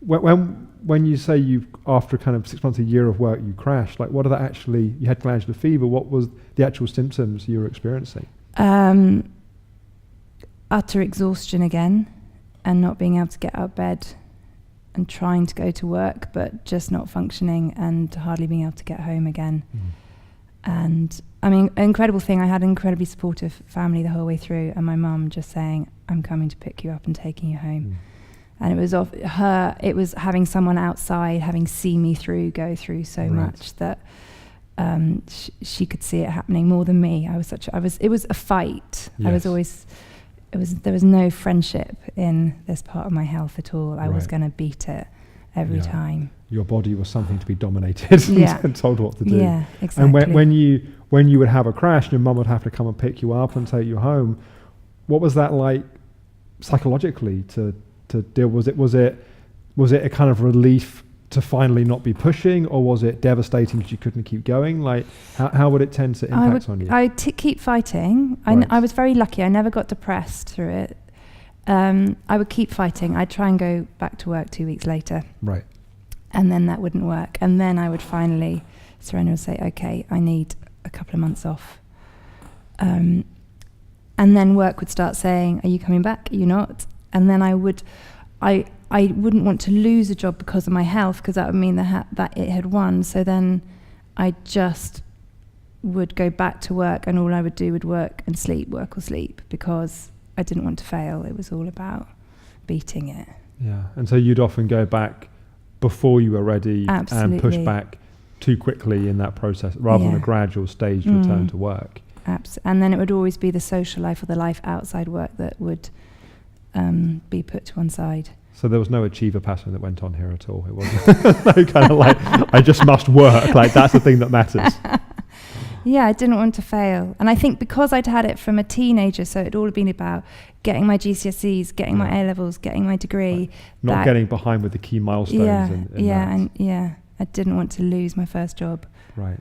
when you say after kind of 6 months, a year of work, you crashed, like what did that actually, you had glandular fever, what was the actual symptoms you were experiencing? Utter exhaustion again, and not being able to get out of bed, and trying to go to work but just not functioning, and hardly being able to get home again. And I mean, an incredible thing, I had an incredibly supportive family the whole way through, and my mum just saying, I'm coming to pick you up and taking you home. And it was it was having someone outside, having seen me go through so much that she could see it happening more than me. It was a fight. Yes. There was no friendship in this part of my health at all. I was going to beat it every time. Your body was something to be dominated and told what to do. Yeah, exactly. And when you would have a crash, your mum would have to come and pick you up and take you home. What was that like psychologically to deal? Was it a kind of relief to finally not be pushing, or was it devastating because you couldn't keep going? Like, how would it tend to impact on you? I keep fighting. I was very lucky. I never got depressed through it. I would keep fighting. I'd try and go back to work 2 weeks later. Right. And then that wouldn't work. And then I would finally surrender and say, okay, I need a couple of months off. And then work would start saying, are you coming back? Are you not? And then I wouldn't want to lose a job because of my health, because that would mean that it had won. So then I just would go back to work, and all I would do would work or sleep, because I didn't want to fail. It was all about beating it. Yeah, and so you'd often go back before you were ready. Absolutely. And push back too quickly in that process, rather than a gradual staged return to work. And then it would always be the social life or the life outside work that would be put to one side. So there was no achiever pattern that went on here at all. It wasn't no kind of like, I just must work. Like, that's the thing that matters. Yeah, I didn't want to fail. And I think because I'd had it from a teenager, so it'd all been about getting my GCSEs, getting my A-levels, getting my degree. Right. Not getting behind with the key milestones. I didn't want to lose my first job. Right.